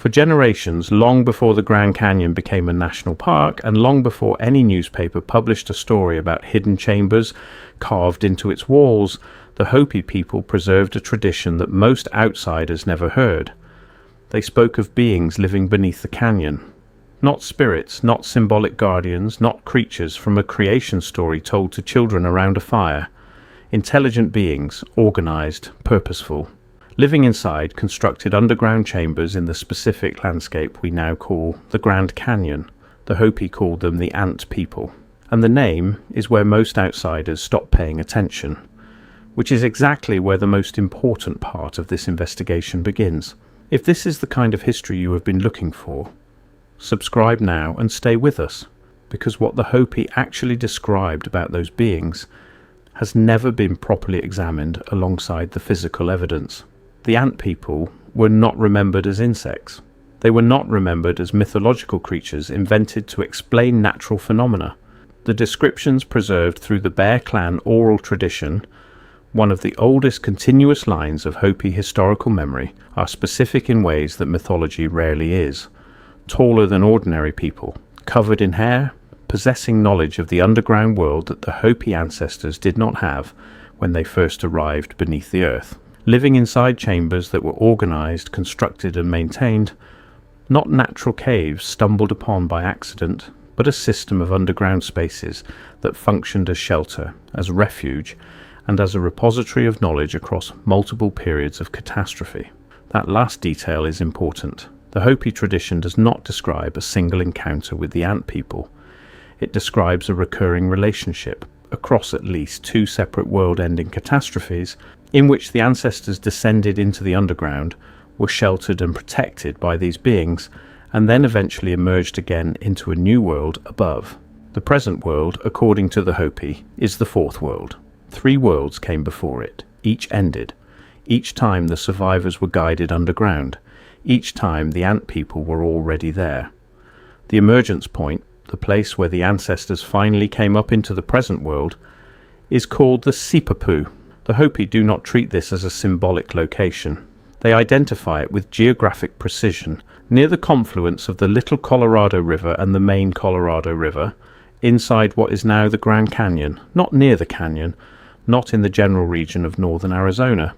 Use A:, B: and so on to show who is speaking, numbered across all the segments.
A: For generations, long before the Grand Canyon became a national park, and long before any newspaper published a story about hidden chambers carved into its walls, the Hopi people preserved a tradition that most outsiders never heard. They spoke of beings living beneath the canyon. Not spirits, not symbolic guardians, not creatures from a creation story told to children around a fire. Intelligent beings, organized, purposeful, living inside constructed underground chambers in the specific landscape we now call the Grand Canyon. The Hopi called them the Ant People. And the name is where most outsiders stop paying attention, which is exactly where the most important part of this investigation begins. If this is the kind of history you have been looking for, subscribe now and stay with us, because what the Hopi actually described about those beings has never been properly examined alongside the physical evidence. The Ant People were not remembered as insects. They were not remembered as mythological creatures invented to explain natural phenomena. The descriptions preserved through the Bear Clan oral tradition, one of the oldest continuous lines of Hopi historical memory, are specific in ways that mythology rarely is. Taller than ordinary people, covered in hair, possessing knowledge of the underground world that the Hopi ancestors did not have when they first arrived beneath the earth. Living inside chambers that were organized, constructed and maintained, not natural caves stumbled upon by accident, but a system of underground spaces that functioned as shelter, as refuge, and as a repository of knowledge across multiple periods of catastrophe. That last detail is important. The Hopi tradition does not describe a single encounter with the Ant People. It describes a recurring relationship across at least two separate world-ending catastrophes in which the ancestors descended into the underground, were sheltered and protected by these beings, and then eventually emerged again into a new world above. The present world, according to the Hopi, is the fourth world. 3 worlds came before it. Each ended. Each time the survivors were guided underground. Each time the Ant People were already there. The emergence point, the place where the ancestors finally came up into the present world, is called the Sipapu. The Hopi do not treat this as a symbolic location. They identify it with geographic precision, near the confluence of the Little Colorado River and the main Colorado River, inside what is now the Grand Canyon, not near the canyon, not in the general region of northern Arizona,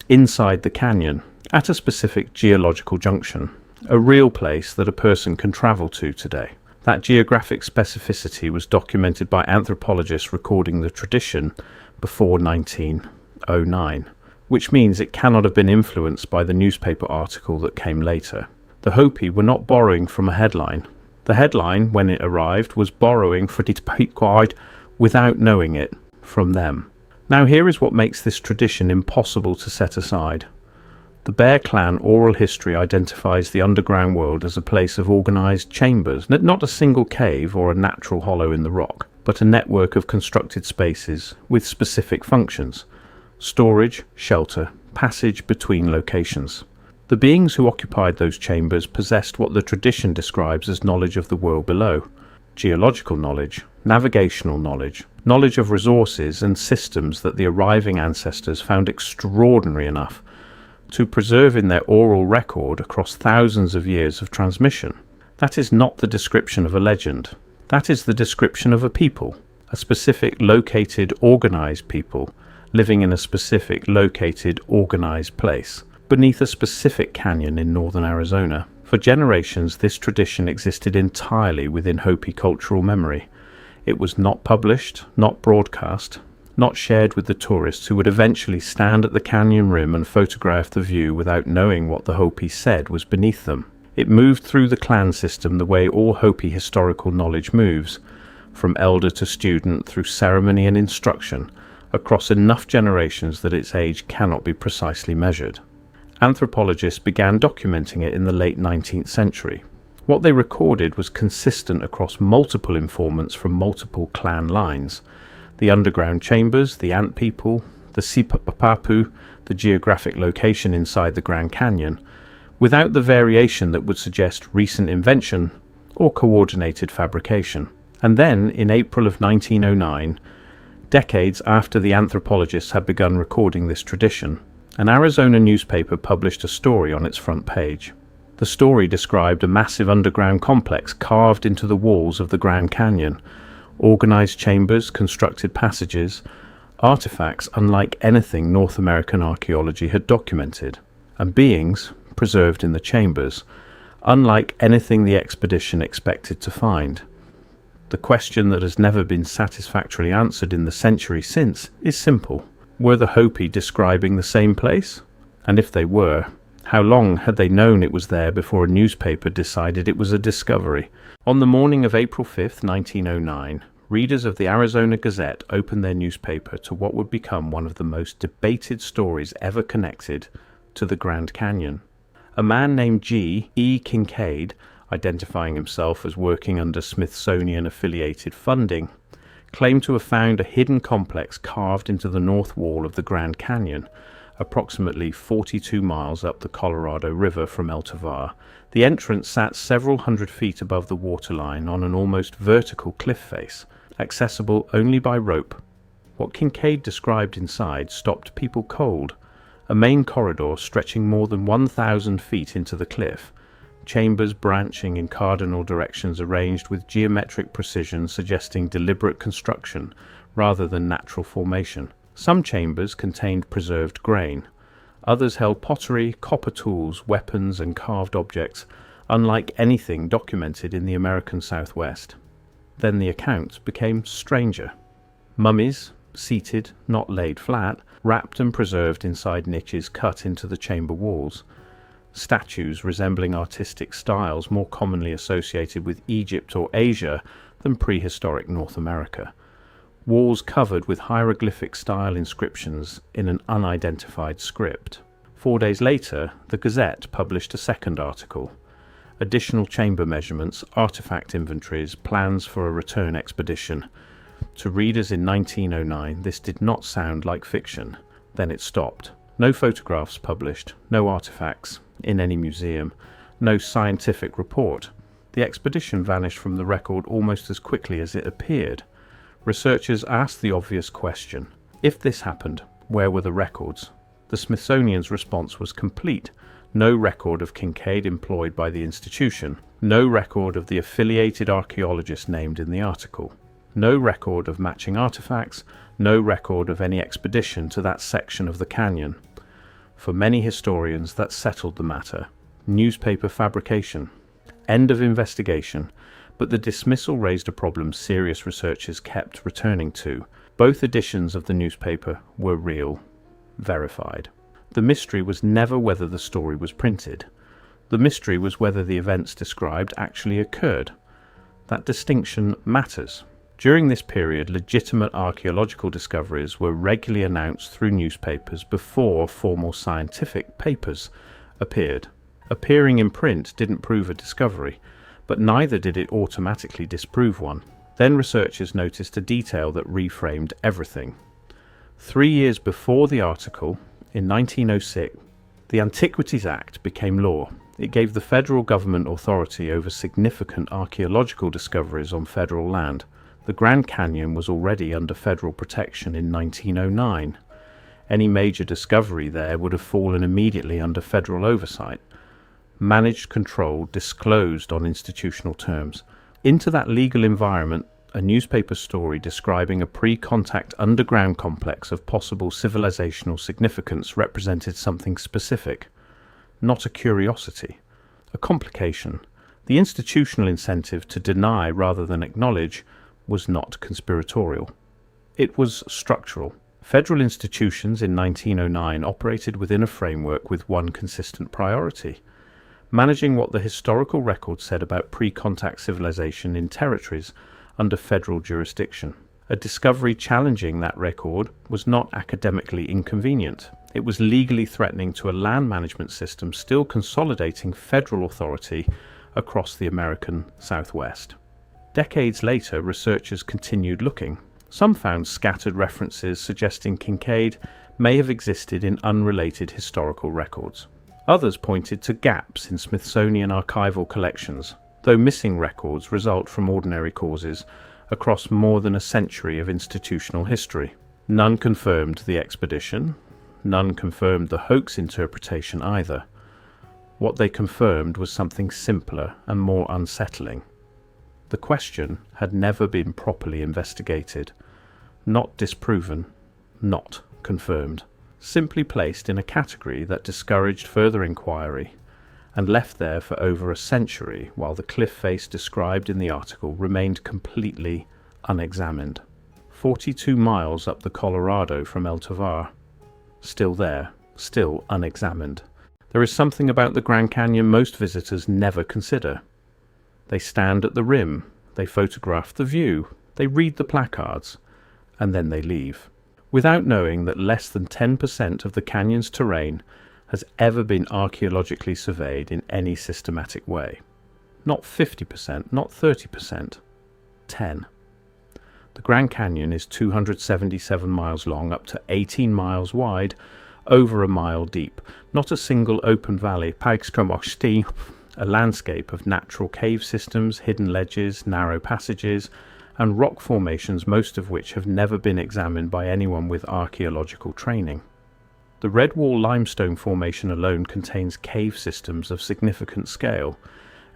A: inside the canyon, at a specific geological junction, a real place that a person can travel to today. That geographic specificity was documented by anthropologists recording the tradition before 1909, which means it cannot have been influenced by the newspaper article that came later. The Hopi were not borrowing from a headline. The headline, when it arrived, was borrowing for it without knowing it from them. Now here is what makes this tradition impossible to set aside. The Bear Clan oral history identifies the underground world as a place of organized chambers, not a single cave or a natural hollow in the rock, but a network of constructed spaces with specific functions: storage, shelter, passage between locations. The beings who occupied those chambers possessed what the tradition describes as knowledge of the world below: geological knowledge, navigational knowledge, knowledge of resources and systems that the arriving ancestors found extraordinary enough to preserve in their oral record across thousands of years of transmission. That is not the description of a legend. That is the description of a people, a specific located, organized people, living in a specific located, organized place, beneath a specific canyon in northern Arizona. For generations, this tradition existed entirely within Hopi cultural memory. It was not published, not broadcast, not shared with the tourists who would eventually stand at the canyon rim and photograph the view without knowing what the Hopi said was beneath them. It moved through the clan system the way all Hopi historical knowledge moves, from elder to student through ceremony and instruction, across enough generations that its age cannot be precisely measured. Anthropologists began documenting it in the late 19th century. What they recorded was consistent across multiple informants from multiple clan lines: the underground chambers, the Ant People, the Sipapu, the geographic location inside the Grand Canyon, without the variation that would suggest recent invention or coordinated fabrication. And then, in April of 1909, decades after the anthropologists had begun recording this tradition, an Arizona newspaper published a story on its front page. The story described a massive underground complex carved into the walls of the Grand Canyon, organized chambers, constructed passages, artifacts unlike anything North American archaeology had documented, and beings preserved in the chambers, unlike anything the expedition expected to find. The question that has never been satisfactorily answered in the century since is simple. Were the Hopi describing the same place? And if they were, how long had they known it was there before a newspaper decided it was a discovery? On the morning of April 5th, 1909, readers of the Arizona Gazette opened their newspaper to what would become one of the most debated stories ever connected to the Grand Canyon. A man named G. E. Kincaid, identifying himself as working under Smithsonian-affiliated funding, claimed to have found a hidden complex carved into the north wall of the Grand Canyon, approximately 42 miles up the Colorado River from El Tovar. The entrance sat several hundred feet above the waterline on an almost vertical cliff face, accessible only by rope. What Kincaid described inside stopped people cold. A main corridor stretching more than 1,000 feet into the cliff, chambers branching in cardinal directions arranged with geometric precision suggesting deliberate construction rather than natural formation. Some chambers contained preserved grain. Others held pottery, copper tools, weapons, and carved objects, unlike anything documented in the American Southwest. Then the accounts became stranger. Mummies, seated, not laid flat, wrapped and preserved inside niches cut into the chamber walls. Statues resembling artistic styles more commonly associated with Egypt or Asia than prehistoric North America. Walls covered with hieroglyphic-style inscriptions in an unidentified script. 4 days later, the Gazette published a second article. Additional chamber measurements, artifact inventories, plans for a return expedition. To readers in 1909, this did not sound like fiction. Then it stopped. No photographs published, no artifacts in any museum, no scientific report. The expedition vanished from the record almost as quickly as it appeared. Researchers asked the obvious question: if this happened, where were the records? The Smithsonian's response was complete. No record of Kincaid employed by the institution. No record of the affiliated archaeologist named in the article. No record of matching artifacts. No record of any expedition to that section of the canyon. For many historians, that settled the matter. Newspaper fabrication. End of investigation. But the dismissal raised a problem serious researchers kept returning to. Both editions of the newspaper were real, verified. The mystery was never whether the story was printed. The mystery was whether the events described actually occurred. That distinction matters. During this period, legitimate archaeological discoveries were regularly announced through newspapers before formal scientific papers appeared. Appearing in print didn't prove a discovery, but neither did it automatically disprove one. Then researchers noticed a detail that reframed everything. 3 years before the article, in 1906, the Antiquities Act became law. It gave the federal government authority over significant archaeological discoveries on federal land. The Grand Canyon was already under federal protection in 1909. Any major discovery there would have fallen immediately under federal oversight. Managed, controlled, disclosed on institutional terms. Into that legal environment, a newspaper story describing a pre-contact underground complex of possible civilizational significance represented something specific, not a curiosity, a complication. The institutional incentive to deny rather than acknowledge was not conspiratorial. It was structural. Federal institutions in 1909 operated within a framework with one consistent priority: managing what the historical record said about pre-contact civilization in territories under federal jurisdiction. A discovery challenging that record was not academically inconvenient. It was legally threatening to a land management system still consolidating federal authority across the American Southwest. Decades later, researchers continued looking. Some found scattered references suggesting Kincaid may have existed in unrelated historical records. Others pointed to gaps in Smithsonian archival collections, though missing records result from ordinary causes across more than a century of institutional history. None confirmed the expedition. None confirmed the hoax interpretation either. What they confirmed was something simpler and more unsettling. The question had never been properly investigated, not disproven, not confirmed, simply placed in a category that discouraged further inquiry and left there for over a century while the cliff face described in the article remained completely unexamined. 42 miles up the Colorado from El Tovar. Still there, still unexamined. There is something about the Grand Canyon most visitors never consider. They stand at the rim, they photograph the view, they read the placards, and then they leave, without knowing that less than 10% of the canyon's terrain has ever been archaeologically surveyed in any systematic way. Not 50%, not 30%, 10. The Grand Canyon is 277 miles long, up to 18 miles wide, over a mile deep. Not a single open valley, a landscape of natural cave systems, hidden ledges, narrow passages, and rock formations, most of which have never been examined by anyone with archaeological training. The Red Wall limestone formation alone contains cave systems of significant scale,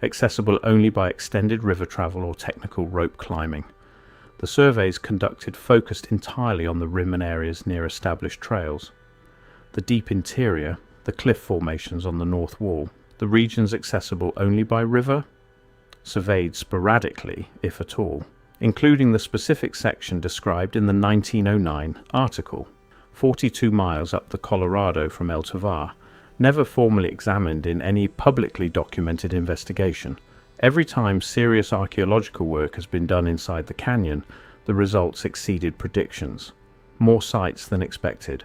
A: accessible only by extended river travel or technical rope climbing. The surveys conducted focused entirely on the rim and areas near established trails. The deep interior, the cliff formations on the north wall, the regions accessible only by river, surveyed sporadically, if at all, including the specific section described in the 1909 article. 42 miles up the Colorado from El Tovar, never formally examined in any publicly documented investigation. Every time serious archaeological work has been done inside the canyon, the results exceeded predictions. More sites than expected,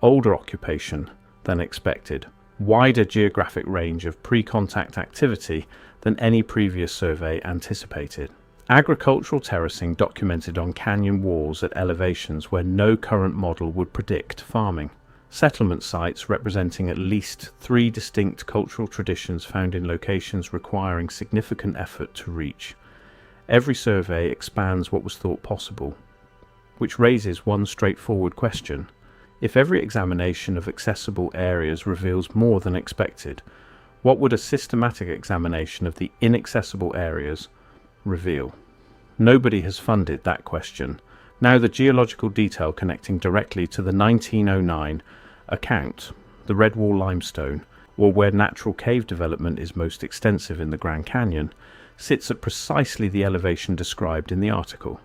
A: older occupation than expected, wider geographic range of pre-contact activity than any previous survey anticipated. Agricultural terracing documented on canyon walls at elevations where no current model would predict farming. Settlement sites representing at least 3 distinct cultural traditions found in locations requiring significant effort to reach. Every survey expands what was thought possible, which raises one straightforward question. If every examination of accessible areas reveals more than expected, what would a systematic examination of the inaccessible areas reveal? Nobody has funded that question. Now the geological detail connecting directly to the 1909 account, the Red Wall limestone, or where natural cave development is most extensive in the Grand Canyon, sits at precisely the elevation described in the article,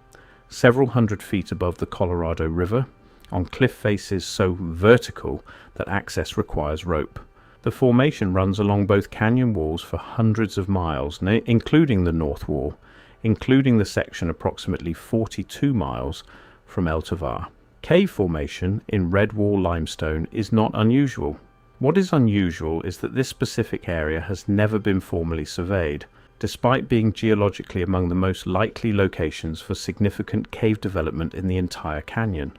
A: several hundred feet above the Colorado River, on cliff faces so vertical that access requires rope. The formation runs along both canyon walls for hundreds of miles, including the north wall, including the section approximately 42 miles from El Tovar. Cave formation in Red Wall limestone is not unusual. What is unusual is that this specific area has never been formally surveyed, despite being geologically among the most likely locations for significant cave development in the entire canyon.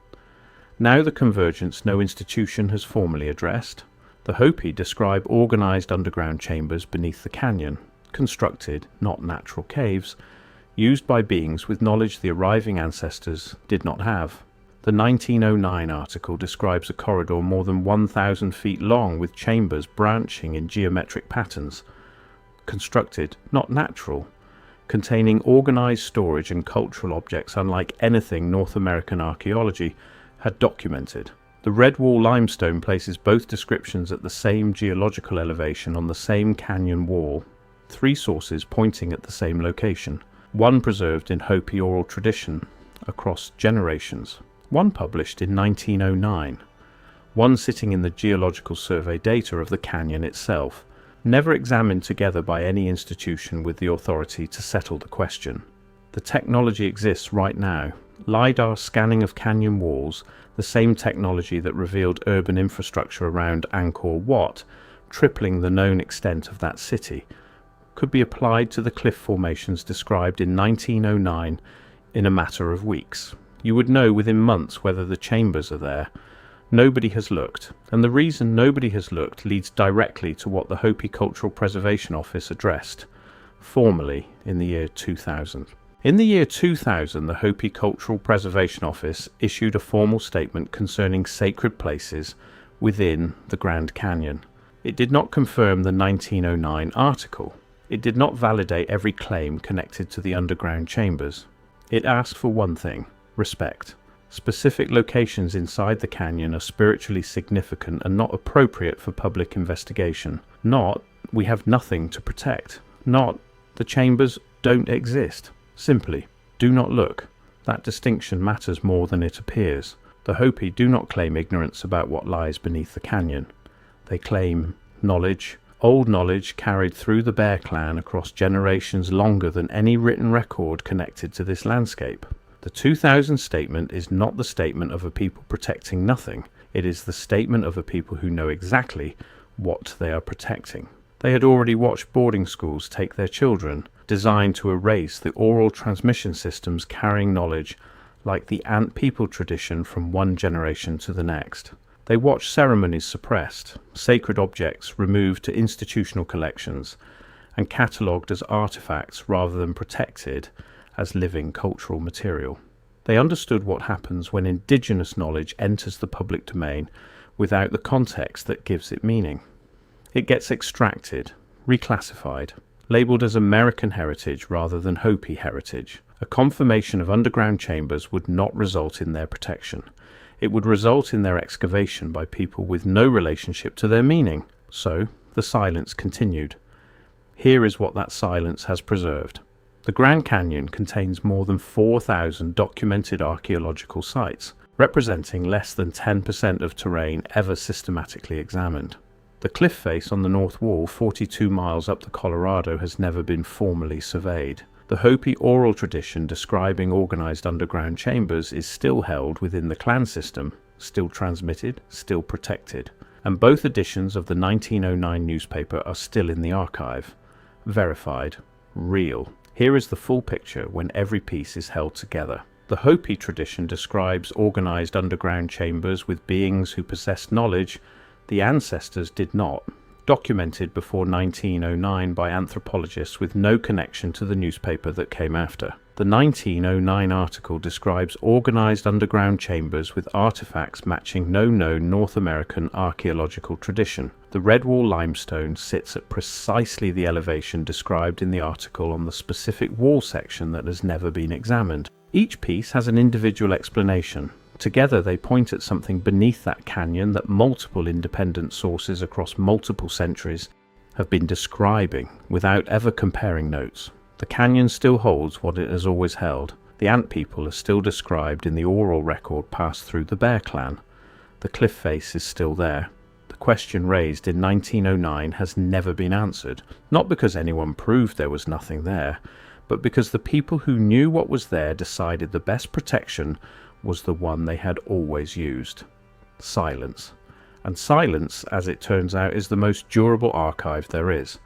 A: Now the convergence no institution has formally addressed. The Hopi describe organized underground chambers beneath the canyon, constructed, not natural caves, used by beings with knowledge the arriving ancestors did not have. The 1909 article describes a corridor more than 1,000 feet long with chambers branching in geometric patterns, constructed, not natural, containing organized storage and cultural objects unlike anything North American archaeology had documented. The Red Wall limestone places both descriptions at the same geological elevation on the same canyon wall, 3 sources pointing at the same location, one preserved in Hopi oral tradition across generations, one published in 1909, one sitting in the geological survey data of the canyon itself, never examined together by any institution with the authority to settle the question. The technology exists right now. LiDAR scanning of canyon walls, the same technology that revealed urban infrastructure around Angkor Wat, tripling the known extent of that city, could be applied to the cliff formations described in 1909 in a matter of weeks. You would know within months whether the chambers are there. Nobody has looked, and the reason nobody has looked leads directly to what the Hopi Cultural Preservation Office addressed, formally in the year 2000. In the year 2000, the Hopi Cultural Preservation Office issued a formal statement concerning sacred places within the Grand Canyon. It did not confirm the 1909 article. It did not validate every claim connected to the underground chambers. It asked for one thing: respect. Specific locations inside the canyon are spiritually significant and not appropriate for public investigation. Not, we have nothing to protect. Not, the chambers don't exist. Simply, do not look. That distinction matters more than it appears. The Hopi do not claim ignorance about what lies beneath the canyon. They claim knowledge, old knowledge carried through the Bear Clan across generations longer than any written record connected to this landscape. The 2000 statement is not the statement of a people protecting nothing. It is the statement of a people who know exactly what they are protecting. They had already watched boarding schools take their children, designed to erase the oral transmission systems carrying knowledge like the ant people tradition from one generation to the next. They watched ceremonies suppressed, sacred objects removed to institutional collections, and catalogued as artifacts rather than protected as living cultural material. They understood what happens when indigenous knowledge enters the public domain without the context that gives it meaning. It gets extracted, reclassified, labeled as American heritage rather than Hopi heritage. A confirmation of underground chambers would not result in their protection. It would result in their excavation by people with no relationship to their meaning. So, the silence continued. Here is what that silence has preserved. The Grand Canyon contains more than 4,000 documented archaeological sites, representing less than 10% of terrain ever systematically examined. The cliff face on the north wall, 42 miles up the Colorado, has never been formally surveyed. The Hopi oral tradition describing organized underground chambers is still held within the clan system, still transmitted, still protected. And both editions of the 1909 newspaper are still in the archive. Verified. Real. Here is the full picture when every piece is held together. The Hopi tradition describes organized underground chambers with beings who possessed knowledge the ancestors did not, documented before 1909 by anthropologists with no connection to the newspaper that came after. The 1909 article describes organized underground chambers with artifacts matching no known North American archaeological tradition. The red wall limestone sits at precisely the elevation described in the article on the specific wall section that has never been examined. Each piece has an individual explanation. Together they point at something beneath that canyon that multiple independent sources across multiple centuries have been describing without ever comparing notes. The canyon still holds what it has always held. The ant people are still described in the oral record passed through the Bear Clan. The cliff face is still there. The question raised in 1909 has never been answered, not because anyone proved there was nothing there, but because the people who knew what was there decided the best protection was the one they had always used: silence. And silence, as it turns out, is the most durable archive there is.